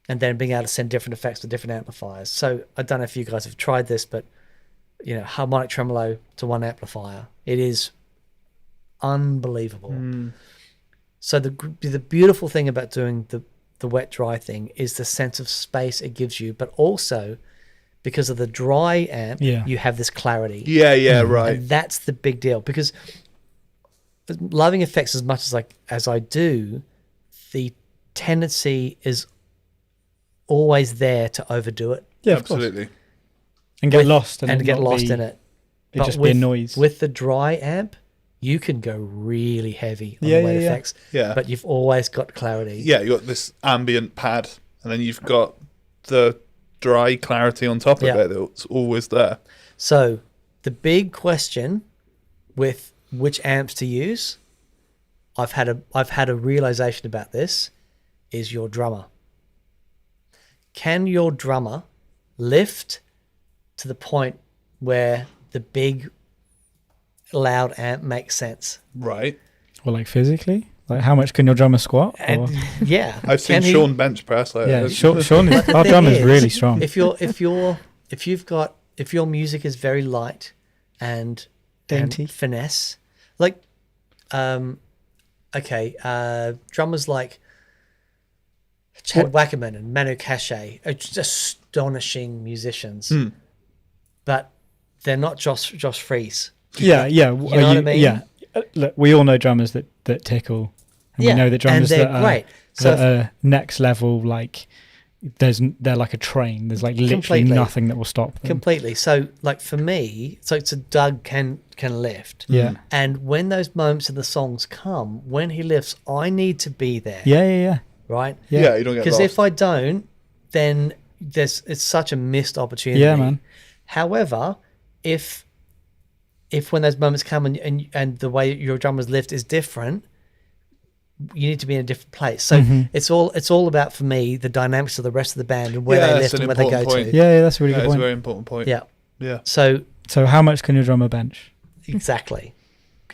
And then being able to send different effects to different amplifiers. So I don't know if you guys have tried this, but harmonic tremolo to one amplifier, it is unbelievable. So the beautiful thing about doing the wet dry thing is the sense of space it gives you, but also because of the dry amp, you have this clarity. Right. And that's the big deal, because loving effects as much as I do, the tendency is always there to overdo it. Yeah, absolutely. And get lost and get lost in it. It just be a noise. With the dry amp, you can go really heavy on the wet effects. Yeah. But you've always got clarity. Yeah, you got this ambient pad, and then you've got the dry clarity on top of it that's always there. So the big question with which amps to use, I've had a realization about this, is your drummer. Can your drummer lift to the point where the big loud amp makes sense? Right. Well, like physically? Like how much can your drummer squat? And, yeah. I've seen Sean bench press. Sean our drummer is really strong. If your music is very light and dainty, and finesse, like drummers like Chad Wackerman and Manu Katché are just astonishing musicians, but they're not Josh Freese. Yeah. You know what I mean? Yeah. Look, we all know drummers that tickle, and we know that drummers and they're that great. That are next level, like they're like a train. There's like literally nothing that will stop them. Completely. So like for me, so Doug can lift. Yeah. And when those moments in the songs come, when he lifts, I need to be there. Yeah. Right? Yeah, you don't get lost. Because if I don't, then it's such a missed opportunity. Yeah, man. However, if when those moments come and the way your drummers lift is different, you need to be in a different place. So it's all about, for me, the dynamics of the rest of the band and where they lift and where they go to. Yeah, that's a really good point. That's a very important point. Yeah. So how much can your drummer bench? Exactly.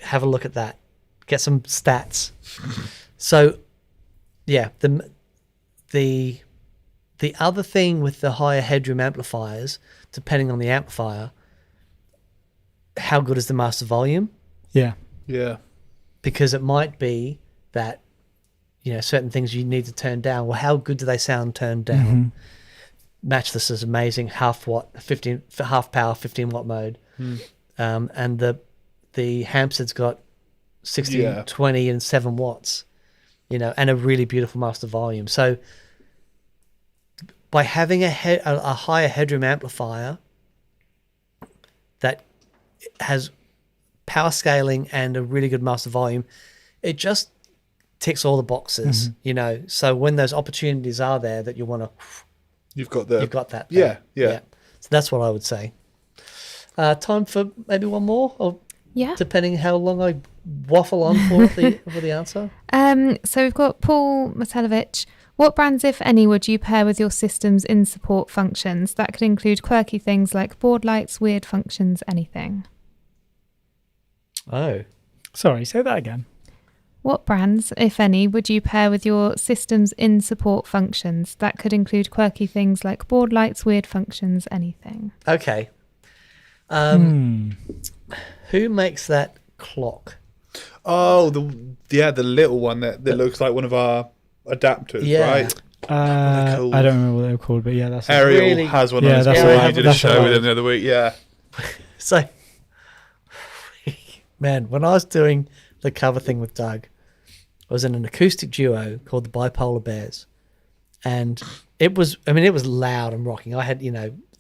Have a look at that. Get some stats. So, yeah, the other thing with the higher headroom amplifiers, depending on the amplifier, how good is the master volume? Yeah. Because it might be that, certain things you need to turn down. Well, how good do they sound turned down? Matchless is amazing. Half power, 15 watt mode. And the Hampstead's got 60, 20 and 7 watts, and a really beautiful master volume. So by having a higher headroom amplifier that has power scaling and a really good master volume, it just ticks all the boxes, So when those opportunities are there that you want to, you've got that. Yeah. So that's what I would say. Time for maybe one more, or depending how long I waffle on for the answer. So we've got Paul Matelovich. What brands, if any, would you pair with your system's in support functions? That could include quirky things like board lights, weird functions, anything. Oh, sorry, say that again. What brands, if any, would you pair with your system's in support functions? That could include quirky things like board lights, weird functions, anything. Okay. Who makes that clock? Oh, the little one that looks like one of our adapters, right? I don't remember what they were called, but that's Ariel really, has one of those. You did a show with him the other week, So, man, when I was doing the cover thing with Doug, I was in an acoustic duo called the Bipolar Bears, and it was loud and rocking. I had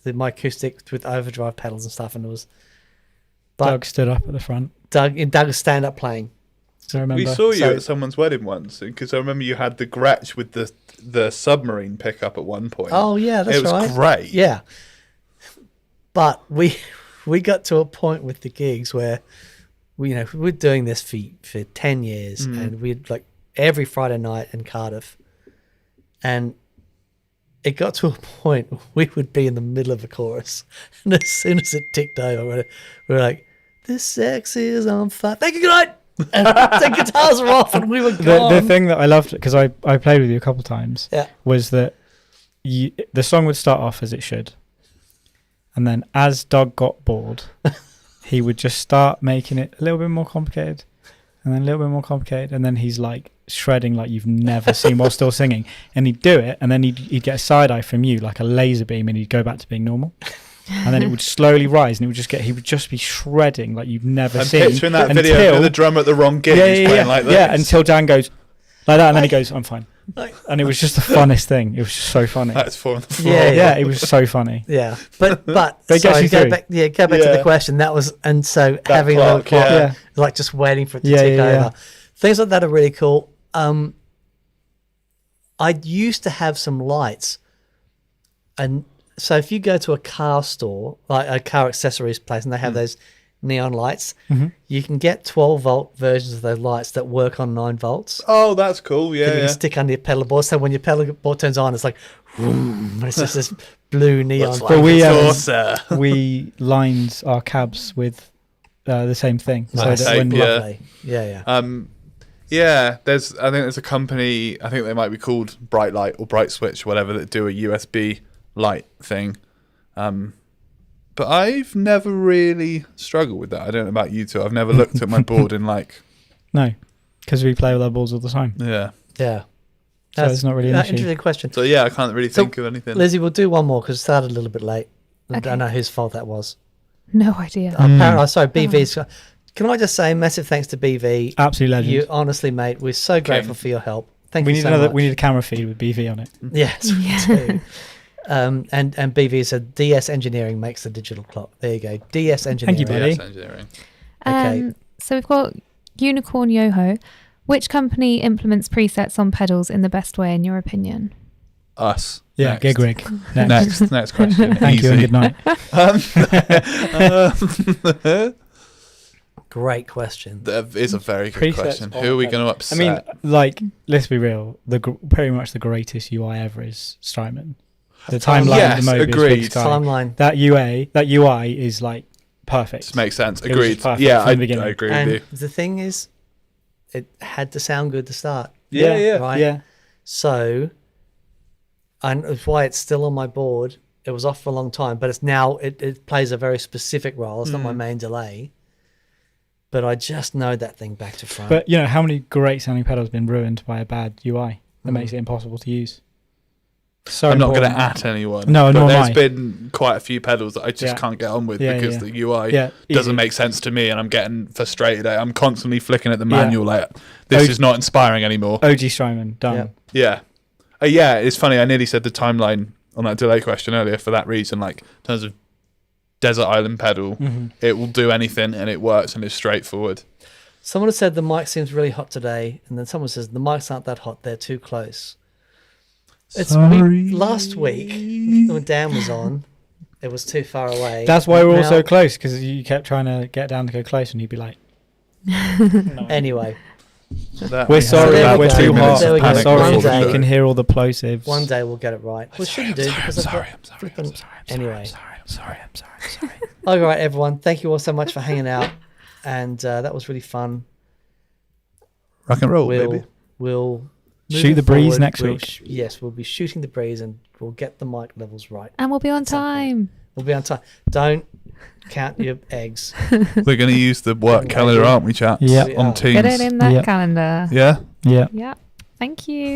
my acoustic with overdrive pedals and stuff, and it was. Doug stood up at the front. Doug was stand up playing. I remember. We saw you at someone's wedding once, because I remember you had the Gretsch with the submarine pickup at one point. Oh yeah, that's right. It was great. Yeah, but we got to a point with the gigs where we're doing this for 10 years, and we'd like every Friday night in Cardiff, and it got to a point we would be in the middle of a chorus, and as soon as it ticked over, we were like, "This sex is on fire. Thank you, good night." And the guitars were off, and we were gone. The thing that I loved, because I played with you a couple of times, was that the song would start off as it should, and then as Doug got bored, he would just start making it a little bit more complicated, and then a little bit more complicated, and then he's like shredding like you've never seen while still singing, and he'd do it, and then he'd get a side eye from you like a laser beam, and he'd go back to being normal. And then it would slowly rise, and he would just be shredding like you've never seen. I'm picturing that video of the drummer at the wrong gig. He's playing like this. Yeah, until Dan goes like that, and then he goes, "I'm fine." And it was just the funnest thing. It was just so funny. That's four on the floor. Yeah, it was so funny. Yeah, but They sorry, get you go through. back to the question. That was, and so That having a little clock, clock, like just waiting for it to tick over. Things like that are really cool. I used to have some lights, and so if you go to a car store, like a car accessories place, and they have those neon lights, you can get 12-volt versions of those lights that work on 9 volts. Oh, that's cool. Yeah, That you can stick under your pedal board. So when your pedal board turns on, it's like, and it's just this blue neon. But we lined our cabs with the same thing. Nice. So that when Lovely. Yeah, I think there's a company, I think they might be called Bright Light or Bright Switch, whatever, that do a USB light thing. But I've never really struggled with that. I don't know about you two. I've never looked at my board and no, because we play with our boards all the time. Yeah. Yeah. So it's not really an issue. Interesting question. So yeah, I can't really think of anything. Lizzie, we'll do one more because it started a little bit late. I Okay. don't know whose fault that was. No idea. Apparently, sorry, BV's. Can I just say massive thanks to BV? Absolute legend. You honestly, mate, we're so grateful for your help. Thank we you need so much. We need a camera feed with BV on it. Yes, we do. And BV said DS Engineering makes the digital clock. There you go. DS Engineering. Thank you, buddy. Yes, engineering. Okay. So we've got Unicorn Yoho. Which company implements presets on pedals in the best way, in your opinion? Us. Yeah, Next. GigRig. Next question. Thank you and good night. Great question. That is a very good Presets question. on Who are we pedal. going to upset? I mean, like, let's be real. Pretty much the greatest UI ever is Strymon. The timeline, yes, the Mobius, agreed. Big Sky. Timeline. That UI is like perfect. This makes sense. It was Agreed. just perfect Yeah, from the I beginning. agree And with you. the thing is, it had to sound good to start. Yeah. Right? Yeah. So, and it's why it's still on my board. It was off for a long time, but it's now, it plays a very specific role. It's not my main delay. But I just know that thing back to front. But, how many great sounding pedals have been ruined by a bad UI that makes it impossible to use? So I'm not going to important. at anyone. No, but nor am there's I. been quite a few pedals that I just Yeah. can't get on with Yeah, because yeah. the UI Yeah, doesn't easy. make sense to me, and I'm getting frustrated. I'm constantly flicking at the Yeah. manual like, this is not inspiring anymore. OG Strymon, done. Yep. Yeah, it's funny. I nearly said the timeline on that delay question earlier for that reason. Like, in terms of desert island pedal, it will do anything, and it works, and it's straightforward. Someone has said the mic seems really hot today, and then someone says the mics aren't that hot; they're too close. Last week when Dan was on, it was too far away. That's why we're all so Now- close, because you kept trying to get down to go close, and you'd be like, no. Anyway, We're sorry, there we we're go. too hot. There we go. I'm sorry One if day- you can hear all the plosives. one day we'll get it right. We shouldn't do because I've got flipping. Anyway, I'm sorry. all right, everyone. Thank you all so much for hanging out, and that was really fun. Rock and roll, baby. We'll Shoot moving the breeze forward, next we'll week. Yes, we'll be shooting the breeze, and we'll get the mic levels right. And we'll be on some point. time. We'll be on time. Don't count your eggs. We're going to use the work calendar, aren't we, chaps? Yeah. We On are. Teams. Get it in that Yep. calendar. Yeah. Yeah. Yeah. Thank you.